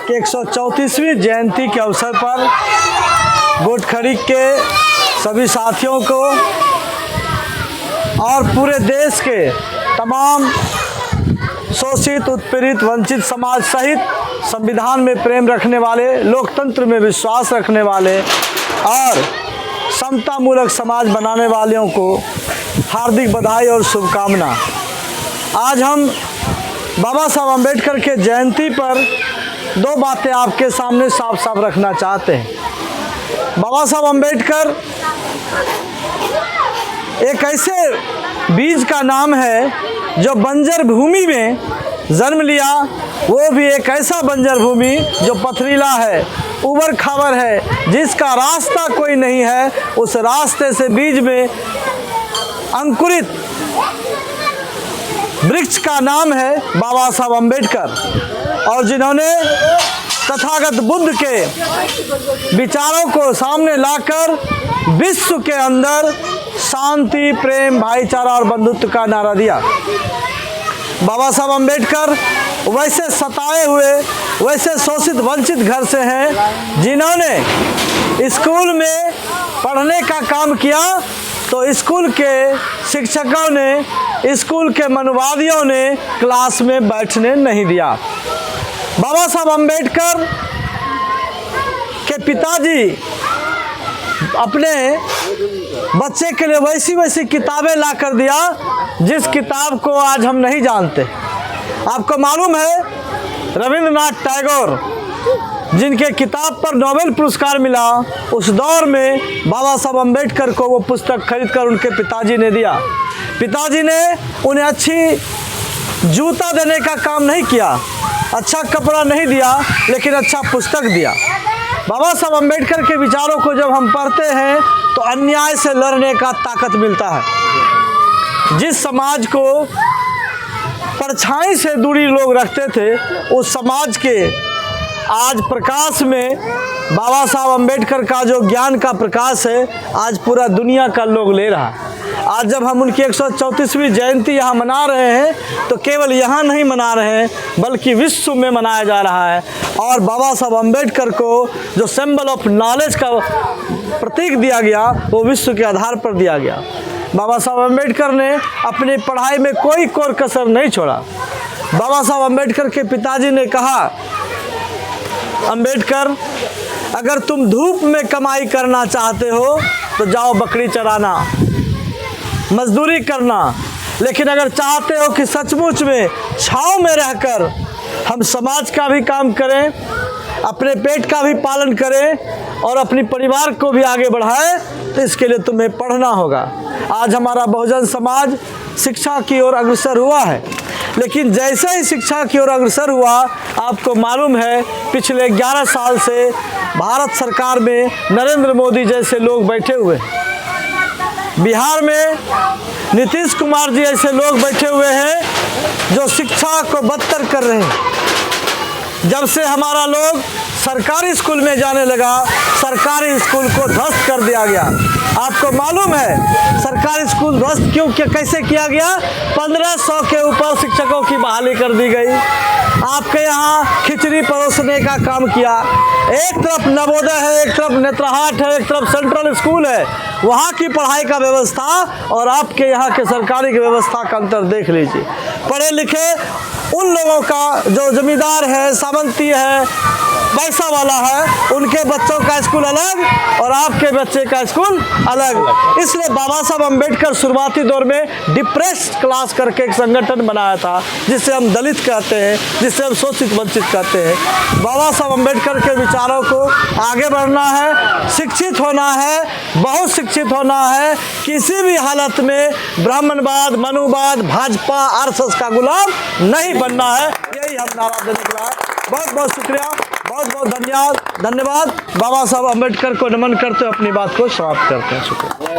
कि 134वीं जयंती के अवसर पर गोटखड़ी के सभी साथियों को और पूरे देश के तमाम शोषित, उत्पीड़ित, वंचित समाज सहित संविधान में प्रेम रखने वाले, लोकतंत्र में विश्वास रखने वाले और समतामूलक समाज बनाने वालों को हार्दिक बधाई और शुभकामना। आज हम बाबा साहब अम्बेडकर के जयंती पर दो बातें आपके सामने साफ साफ रखना चाहते हैं। बाबा साहब अम्बेडकर एक ऐसे बीज का नाम है जो बंजर भूमि में जन्म लिया, वो भी एक ऐसा बंजर भूमि जो पथरीला है, उबड़ खाबड़ है, जिसका रास्ता कोई नहीं है। उस रास्ते से बीज में अंकुरित वृक्ष का नाम है बाबा साहब अम्बेडकर, और जिन्होंने तथागत बुद्ध के विचारों को सामने लाकर विश्व के अंदर शांति, प्रेम, भाईचारा और बंधुत्व का नारा दिया। बाबा साहब अम्बेडकर वैसे सताए हुए, वैसे शोषित वंचित घर से हैं जिन्होंने स्कूल में पढ़ने का काम किया तो स्कूल के शिक्षकों ने, स्कूल के मनुवादियों ने क्लास में बैठने नहीं दिया। बाबा साहब अम्बेडकर के पिताजी अपने बच्चे के लिए वैसी किताबें ला कर दिया जिस किताब को आज हम नहीं जानते। आपको मालूम है रविंद्रनाथ टैगोर, जिनके किताब पर नोबेल पुरस्कार मिला, उस दौर में बाबा साहब अम्बेडकर को वो पुस्तक खरीद कर उनके पिताजी ने दिया। पिताजी ने उन्हें अच्छी जूता देने का काम नहीं किया, अच्छा कपड़ा नहीं दिया, लेकिन अच्छा पुस्तक दिया। बाबा साहब अम्बेडकर के विचारों को जब हम पढ़ते हैं तो अन्याय से लड़ने का ताकत मिलता है। जिस समाज को परछाई से दूरी लोग रखते थे, उस समाज के आज प्रकाश में बाबा साहब अम्बेडकर का जो ज्ञान का प्रकाश है, आज पूरा दुनिया का लोग ले रहा है। आज जब हम उनकी 134वीं जयंती यहाँ मना रहे हैं तो केवल यहाँ नहीं मना रहे हैं, बल्कि विश्व में मनाया जा रहा है। और बाबा साहब अम्बेडकर को जो सिंबल ऑफ नॉलेज का प्रतीक दिया गया, वो विश्व के आधार पर दिया गया। बाबा साहब अम्बेडकर ने अपनी पढ़ाई में कोई कोर कसर नहीं छोड़ा। बाबा साहब अम्बेडकर के पिताजी ने कहा, अम्बेडकर, अगर तुम धूप में कमाई करना चाहते हो तो जाओ बकरी चराना, मजदूरी करना, लेकिन अगर चाहते हो कि सचमुच में छाँव में रहकर हम समाज का भी काम करें, अपने पेट का भी पालन करें और अपनी परिवार को भी आगे बढ़ाएं, तो इसके लिए तुम्हें पढ़ना होगा। आज हमारा बहुजन समाज शिक्षा की ओर अग्रसर हुआ है, लेकिन जैसे ही शिक्षा की ओर अग्रसर हुआ, आपको मालूम है पिछले 11 साल से भारत सरकार में नरेंद्र मोदी जैसे लोग बैठे हुए हैं, बिहार में नीतीश कुमार जी ऐसे लोग बैठे हुए हैं जो शिक्षा को बदतर कर रहे हैं। जब से हमारा लोग सरकारी स्कूल में जाने लगा, सरकारी स्कूल को ध्वस्त कर दिया गया। आपको मालूम है सरकारी स्कूल ध्वस्त कैसे किया गया? 1500 के ऊपर शिक्षकों की बहाली कर दी गई। आपके यहाँ खिचड़ी परोसने का काम किया। एक तरफ नवोदय है, एक तरफ नेत्रहाट है, एक तरफ सेंट्रल स्कूल है, वहाँ की पढ़ाई का व्यवस्था और आपके यहाँ के सरकारी की व्यवस्था का अंतर देख लीजिए। पढ़े लिखे उन लोगों का जो जमींदार है, सामंती है, पैसा वाला है, उनके बच्चों का स्कूल अलग और आपके बच्चे का स्कूल अलग। इसलिए बाबा साहब अम्बेडकर शुरुआती दौर में डिप्रेस्ड क्लास करके एक संगठन बनाया था, जिसे हम दलित कहते हैं, जिसे हम शोषित वंचित कहते हैं। बाबा साहब अम्बेडकर के विचारों को आगे बढ़ना है, शिक्षित होना है, बहुत शिक्षित होना है, किसी भी हालत में ब्राह्मणवाद, मनुवाद, भाजपा, आरएसएस का गुलाम नहीं बनना है। यही हम नारा देने के लिए। बहुत बहुत शुक्रिया, बहुत बहुत धन्यवाद। बाबा साहब अम्बेडकर को नमन करते हुए अपनी बात को समाप्त करते हैं। शुक्रिया।